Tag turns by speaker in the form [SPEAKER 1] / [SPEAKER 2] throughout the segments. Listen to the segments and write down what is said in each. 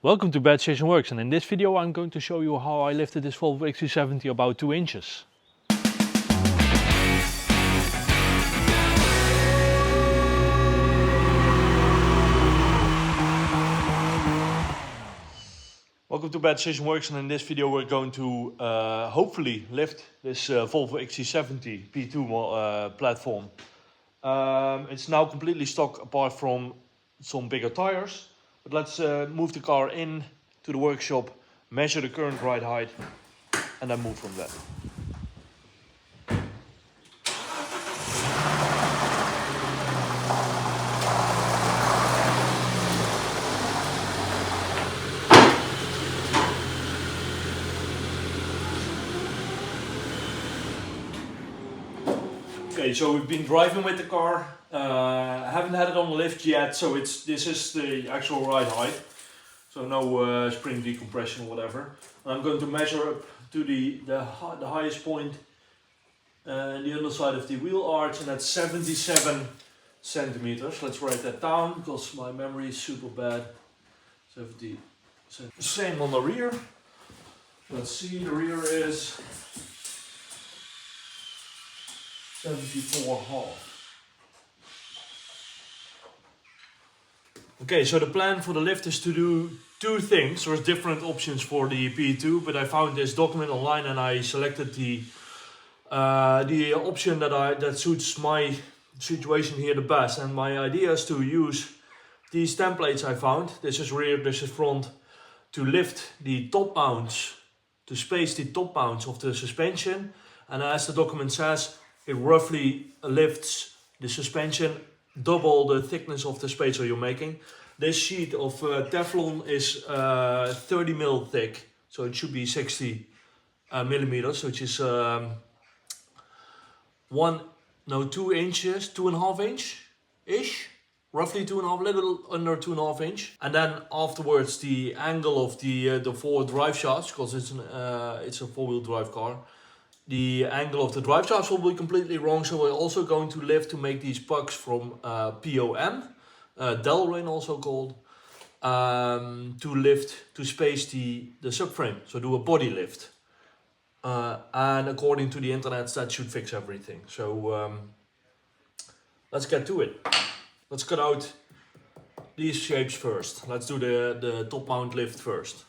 [SPEAKER 1] Welcome to Bad Station Works, and in this video I'm going to show you how I lifted this Volvo XC70 about 2 inches. Welcome to Bad Station Works, and in this video we're going to hopefully lift this Volvo XC70 P2 platform. It's now completely stock apart from some bigger tires. But let's move the car in to the workshop, measure the current ride height, and then move from there. Okay, so we've been driving with the car. I haven't had it on the lift yet, so this is the actual ride height. So no spring decompression or whatever. And I'm going to measure up to the highest point in the underside of the wheel arch, and that's 77 centimeters. Let's write that down because my memory is super bad. 70. Same on the rear. Let's see, the rear is 74.5. Okay, so the plan for the lift is to do two things. There's different options for the P2, but I found this document online and I selected the option that suits my situation here the best. And my idea is to use these templates I found. This is rear, this is front, to lift the top mounts, to space the top mounts of the suspension. And as the document says, it roughly lifts the suspension double the thickness of the spacer you're making. This sheet of Teflon is 30 mil thick, so it should be 60 millimeters, which is 2 inches, 2.5 inch-ish, roughly 2.5, little under 2.5 inch. And then afterwards, the angle of the four drive shafts, because it's a four-wheel drive car. The angle of the drive shafts will be completely wrong, so we're also going to lift to make these pucks from POM, Delrin also called, to space the subframe, so do a body lift. And according to the internet, that should fix everything. So let's get to it. Let's cut out these shapes first. Let's do the top mount lift first.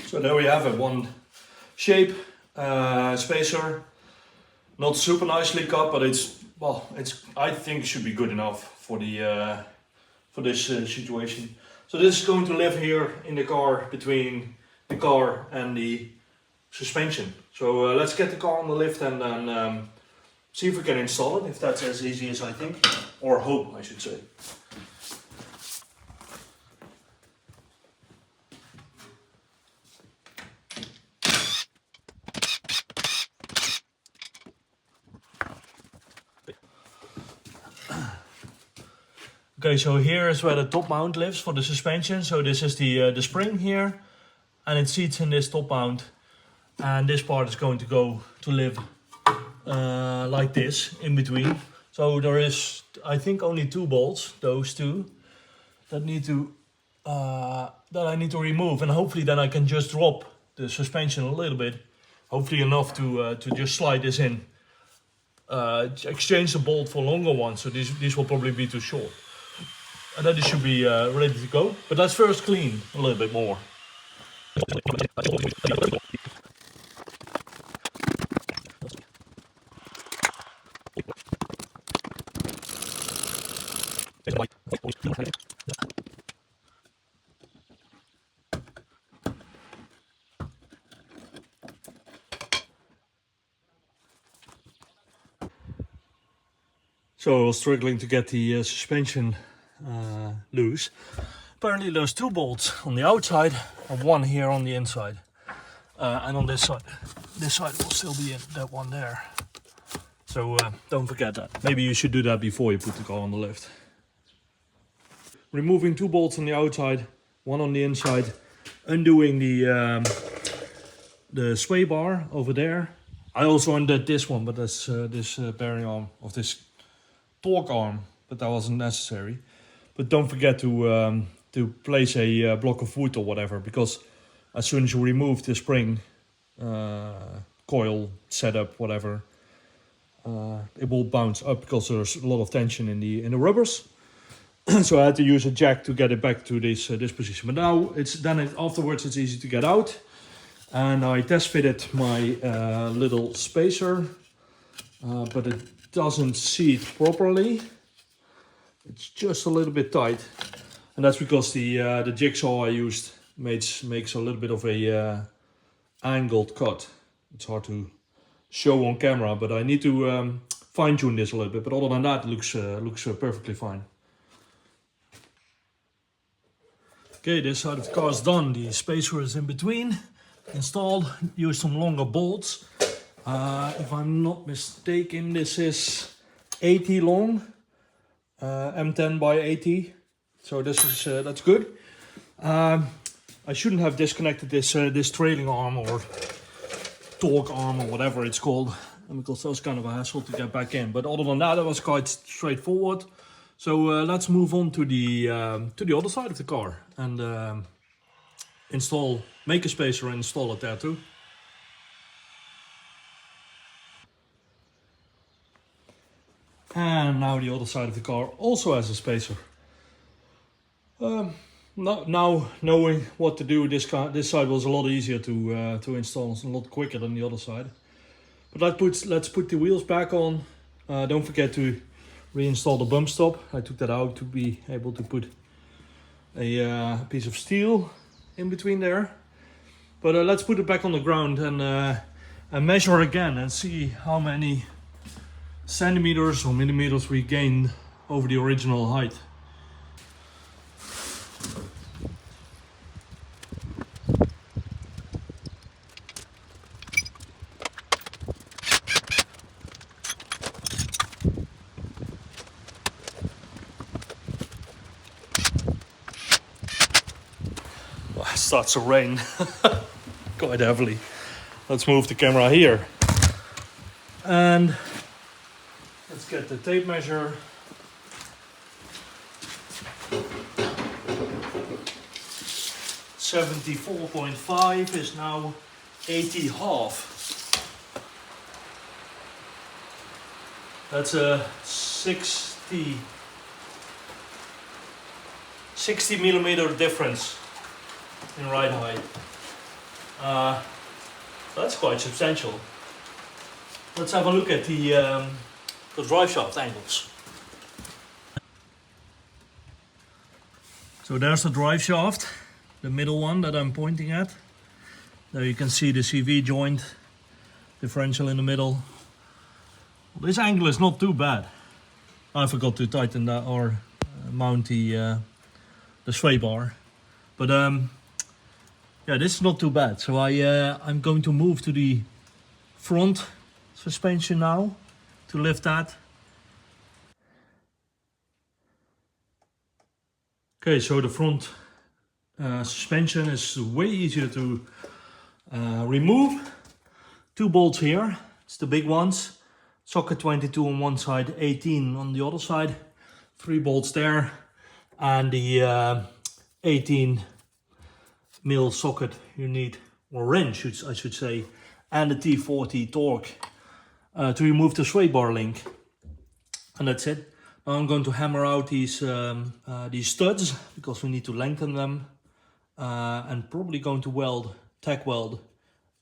[SPEAKER 1] So there we have it, one shape, spacer, not super nicely cut, but I think it should be good enough for this situation. So this is going to live here in the car between the car and the suspension. So let's get the car on the lift and then see if we can install it, if that's as easy as I think, or hope I should say. Okay, so here is where the top mount lives for the suspension. So this is the spring here, and it seats in this top mount, and this part is going to go to live like this in between. So there is, I think, only 2 bolts, those 2, that I need to remove, and hopefully then I can just drop the suspension a little bit, hopefully enough to just slide this in. Exchange the bolt for longer ones, so these will probably be too short. And then it should be ready to go. But let's first clean a little bit more. So I was struggling to get the suspension loose. Apparently there's 2 bolts on the outside and 1 here on the inside. And on this side will still be in, that one there. So don't forget that. Maybe you should do that before you put the car on the lift. Removing 2 bolts on the outside, 1 on the inside. Undoing the sway bar over there. I also undid this one, but that's this bearing arm of this torque arm, but that wasn't necessary. But don't forget to place a block of wood or whatever, because as soon as you remove the spring, coil, setup, whatever, it will bounce up because there's a lot of tension in the rubbers. So I had to use a jack to get it back to this position. But now afterwards it's easy to get out, and I test fitted my little spacer, but it doesn't seat properly. It's just a little bit tight, and that's because the jigsaw I used makes a little bit of a angled cut. It's hard to show on camera, but I need to fine tune this a little bit. But other than that, it looks perfectly fine. Okay, this side of the car is done. The spacer is in between, installed. Use some longer bolts. If I'm not mistaken, this is 80 long. M10 by 80, so this is that's good. I shouldn't have disconnected this trailing arm or torque arm or whatever it's called, because that was kind of a hassle to get back in. But other than that, it was quite straightforward. So let's move on to the other side of the car and make a spacer and install it there too. And now the other side of the car also has a spacer. Now knowing what to do, this side was a lot easier to install, it's a lot quicker than the other side. But let's put the wheels back on. Don't forget to reinstall the bump stop. I took that out to be able to put a piece of steel in between there. But let's put it back on the ground and measure again and see how many centimeters or millimeters we gained over the original height. Well, it starts to rain quite heavily. Let's move the camera here and let's get the tape measure. .74 is now 80.5. That's a 60 millimeter difference in ride height. That's quite substantial. Let's have a look at the drive shaft angles. So there's the drive shaft, the middle one that I'm pointing at. There you can see the CV joint, differential in the middle. This angle is not too bad. I forgot to tighten that or mount the sway bar, but yeah, this is not too bad. So I'm going to move to the front suspension now to lift that. Okay, so the front suspension is way easier to remove. 2 bolts here, it's the big ones. Socket 22 on one side, 18 on the other side. 3 bolts there, and the 18 mil socket you need, or wrench I should say, and the T40 torque to remove the sway bar link. And that's it. Now I'm going to hammer out these studs because we need to lengthen them, and probably going to tack weld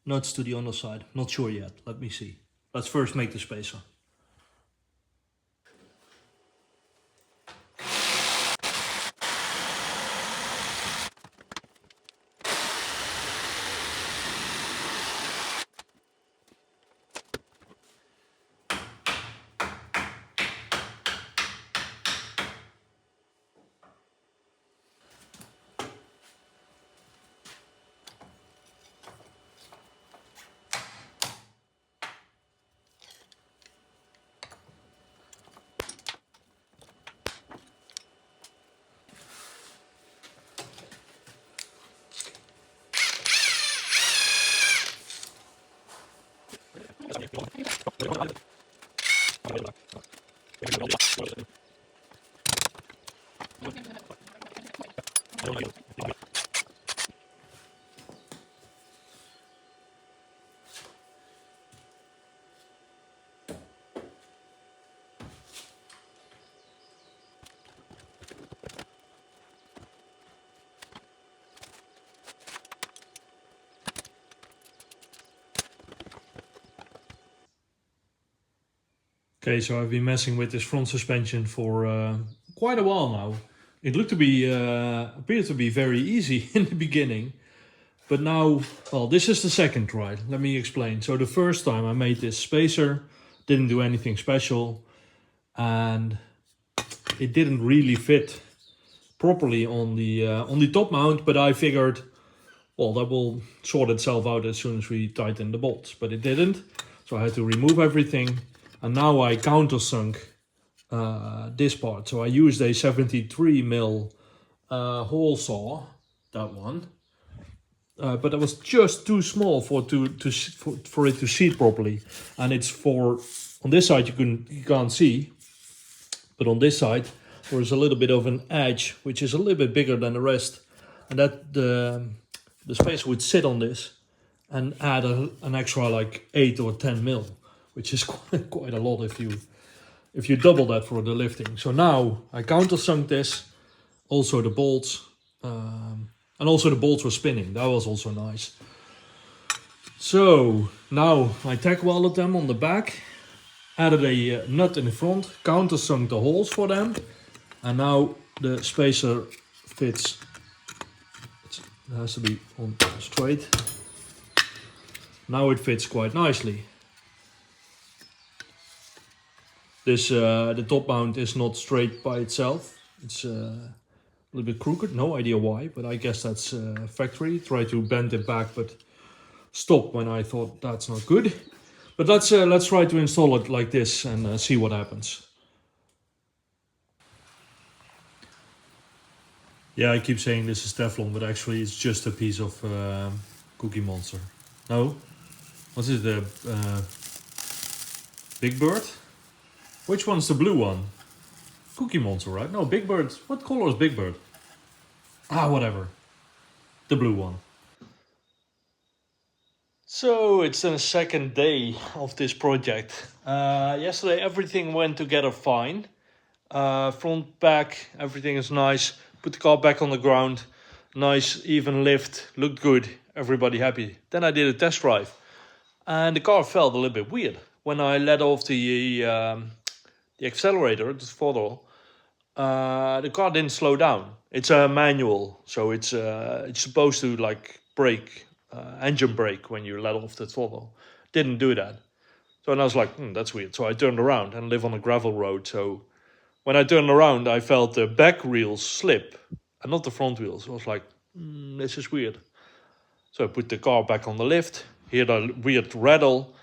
[SPEAKER 1] nuts to the underside. Not sure yet. Let me see. Let's first make the spacer. Okay, so I've been messing with this front suspension for quite a while now. It looked to be, appeared to be very easy in the beginning, but now, well, this is the second try. Let me explain. So the first time I made this spacer, didn't do anything special, and it didn't really fit properly on the top mount, but I figured, well, that will sort itself out as soon as we tighten the bolts, but it didn't. So I had to remove everything. And now I countersunk this part. So I used a 73 mil hole saw, that one. But it was just too small for it to seat properly. And it's on this side you can't see, but on this side there is a little bit of an edge, which is a little bit bigger than the rest. And that the spacer would sit on this and add an extra like 8 or 10 mil. Which is quite a lot if you double that for the lifting. So now I countersunk this, also the bolts, and also the bolts were spinning. That was also nice. So now I tack welded them on the back, added a nut in the front, countersunk the holes for them, and now the spacer fits. It has to be on straight. Now it fits quite nicely. This the top mount is not straight by itself. It's a little bit crooked. No idea why, but I guess that's factory. Try to bend it back, but stopped when I thought that's not good. But let's try to install it like this and see what happens. Yeah, I keep saying this is Teflon, but actually it's just a piece of Cookie Monster. No, what is the Big Bird? Which one's the blue one? Cookie Monster, right? No, Big Bird. What color is Big Bird? Ah, whatever. The blue one. So it's the second day of this project. Yesterday everything went together fine. Front, back, everything is nice. Put the car back on the ground. Nice, even lift. Looked good. Everybody happy. Then I did a test drive. And the car felt a little bit weird. When I let off the accelerator, the throttle, the car didn't slow down. It's a manual, so it's supposed to like brake engine brake when you let off the throttle. Didn't do that. So and I was like, that's weird. So I turned around and live on a gravel road. So when I turned around, I felt the back wheels slip and not the front wheels. I was like, this is weird. So I put the car back on the lift, hear the weird rattle.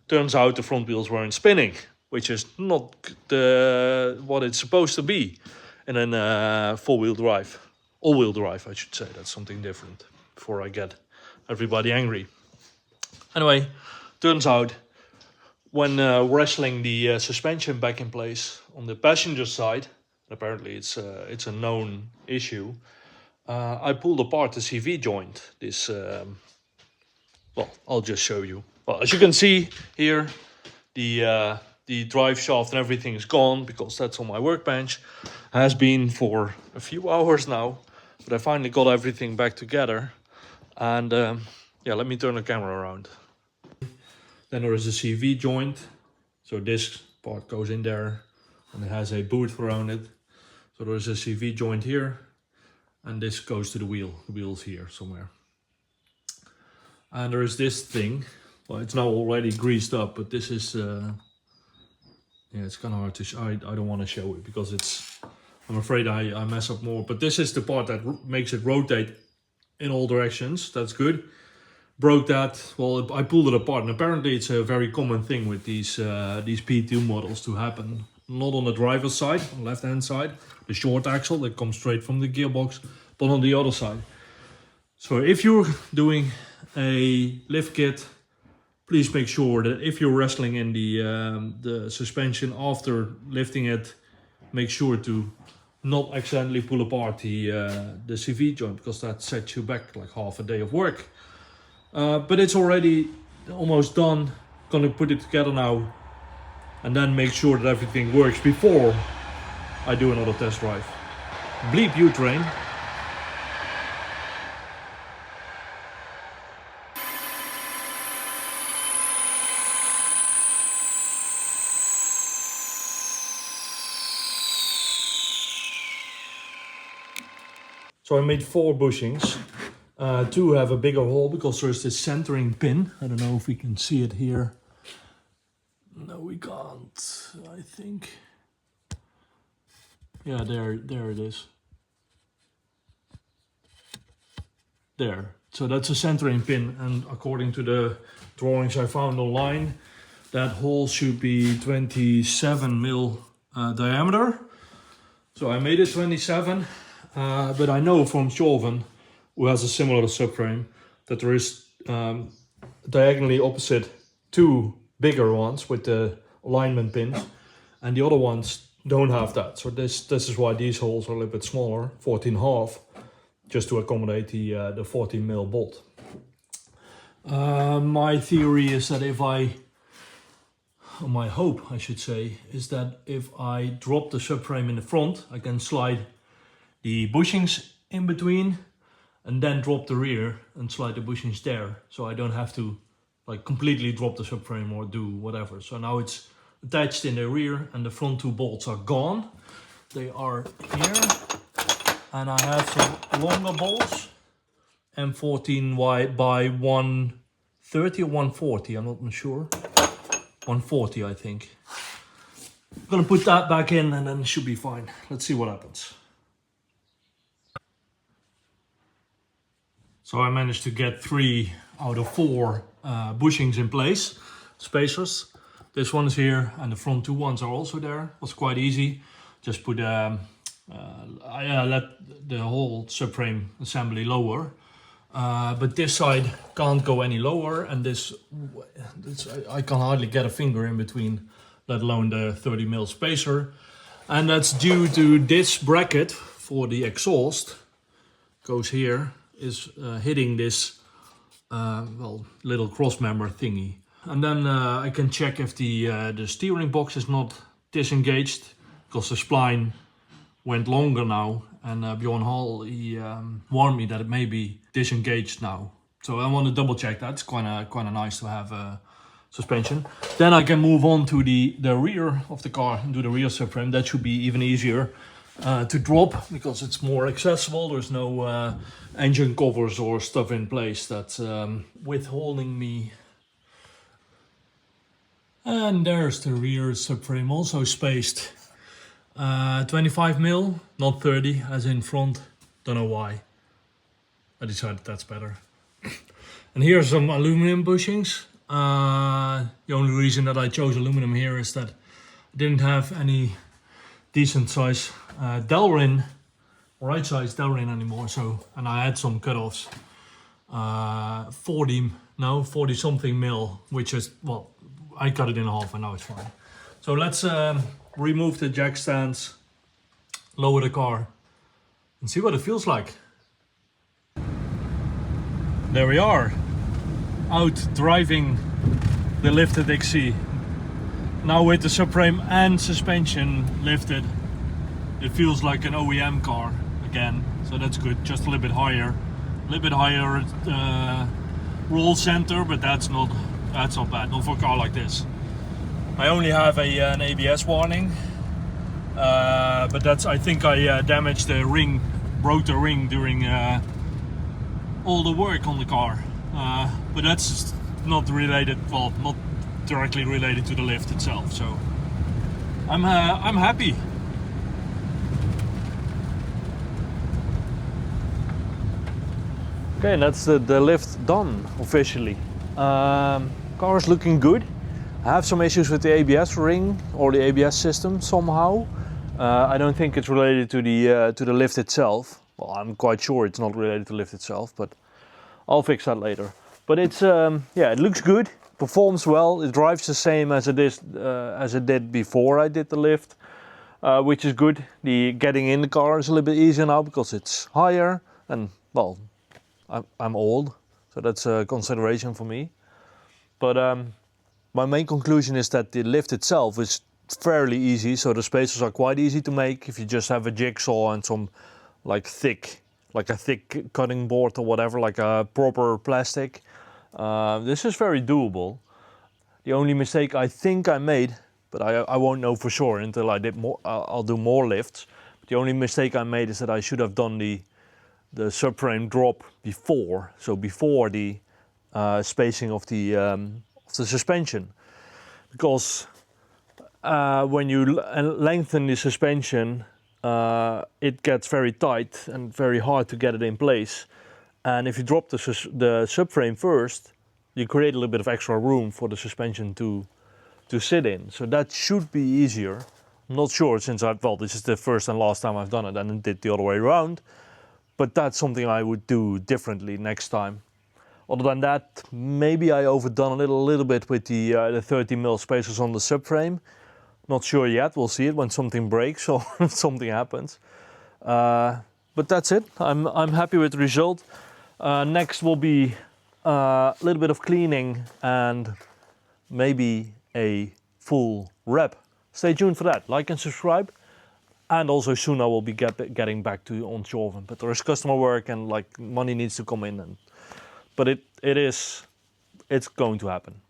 [SPEAKER 1] Turns out the front wheels weren't spinning, which is not what it's supposed to be in a four-wheel drive. All-wheel drive, I should say. That's something different before I get everybody angry. Anyway, turns out when wrestling the suspension back in place on the passenger side, apparently it's a known issue, I pulled apart the CV joint. This, well, I'll just show you. Well, as you can see here, the drive shaft and everything is gone because that's on my workbench. Has been for a few hours now, but I finally got everything back together. And yeah, let me turn the camera around. Then there is a CV joint. So this part goes in there and it has a boot around it. So there is a CV joint here and this goes to the wheels here somewhere. And there is this thing. Well, it's now already greased up, but this is, yeah, it's kind of hard to show. I don't want to show it because I'm afraid I mess up more. But this is the part that makes it rotate in all directions. That's good. Broke that. Well, I pulled it apart, and apparently it's a very common thing with these P2 models to happen. Not on the driver's side, on the left-hand side, the short axle that comes straight from the gearbox, but on the other side. So if you're doing a lift kit, please make sure that if you're wrestling in the suspension after lifting it, make sure to not accidentally pull apart the CV joint, because that sets you back like half a day of work. But it's already almost done. Gonna put it together now and then make sure that everything works before I do another test drive. Bleep you, train. So I made 4 bushings. 2 have a bigger hole because there's this centering pin. I don't know if we can see it here. No, we can't, I think. Yeah, there it is. There. So that's a centering pin, and according to the drawings I found online, that hole should be 27 mil diameter. So I made it 27. But I know from Chauvin, who has a similar subframe, that there is diagonally opposite 2 bigger ones with the alignment pins, and the other ones don't have that. So this is why these holes are a little bit smaller, 14.5, just to accommodate the 14 mil bolt. My theory is that my hope, I should say, is that if I drop the subframe in the front, I can slide the bushings in between and then drop the rear and slide the bushings there, so I don't have to like completely drop the subframe or do whatever. So now it's attached in the rear and the front 2 bolts are gone. They are here, and I have some longer bolts, M14 wide by 130 or 140, I'm not sure. 140, I think. I'm gonna put that back in and then it should be fine. Let's see what happens. So I managed to get 3 out of 4 bushings in place, spacers. This one is here and the front 2 ones are also there. It was quite easy. Just put, I let the whole subframe assembly lower. But this side can't go any lower, and this I can hardly get a finger in between, let alone the 30 mil spacer. And that's due to this bracket for the exhaust, goes here, is hitting this well, little cross member thingy. And then I can check if the steering box is not disengaged, because the spline went longer now, and Bjorn Hall, he warned me that it may be disengaged now. So I want to double check that. It's kind of nice to have suspension. Then I can move on to the rear of the car and do the rear subframe. That should be even easier to drop because it's more accessible. There's no engine covers or stuff in place that's withholding me. And there's the rear subframe, also spaced 25mm, not 30 as in front. Don't know why. I decided that's better. And here are some aluminum bushings. The only reason that I chose aluminum here is that I didn't have any decent size Delrin, right size Delrin anymore. So, and I had some cutoffs, 40 something mil, which is, well, I cut it in half and now it's fine. So let's remove the jack stands, lower the car and see what it feels like. There we are, out driving the lifted XC. Now with the subframe and suspension lifted, it feels like an OEM car again, so that's good. Just a little bit higher roll center, but that's not bad, not for a car like this. I only have an ABS warning, but that's, I think I damaged the ring, broke the ring during all the work on the car, but that's not related, well, not directly related to the lift itself. So I'm happy. Okay, and that's the lift done officially. Car is looking good. I have some issues with the ABS ring or the ABS system somehow. I don't think it's related to the lift itself. Well, I'm quite sure it's not related to the lift itself, but I'll fix that later. But it's yeah, it looks good, performs well. It drives the same as it is as it did before I did the lift, which is good. The getting in the car is a little bit easier now because it's higher, and well, I'm old, so that's a consideration for me. But my main conclusion is that the lift itself is fairly easy, so the spacers are quite easy to make if you just have a jigsaw and some like a thick cutting board or whatever, like a proper plastic. This is very doable. The only mistake I think I made, but I won't know for sure until I did more. I'll do more lifts. But the only mistake I made is that I should have done the subframe drop before, so before the spacing of the suspension, because when you lengthen the suspension, it gets very tight and very hard to get it in place. And if you drop the subframe first, you create a little bit of extra room for the suspension to sit in. So that should be easier. I'm not sure, since this is the first and last time I've done it, and did the other way around. But that's something I would do differently next time. Other than that, maybe I overdone a little bit with the 30mm spacers on the subframe. Not sure yet, we'll see it when something breaks or something happens. But that's it, I'm happy with the result. Next will be a little bit of cleaning and maybe a full wrap. Stay tuned for that, like and subscribe. And also soon I will be getting back to Onshoven. But there is customer work and like money needs to come in. But it's going to happen.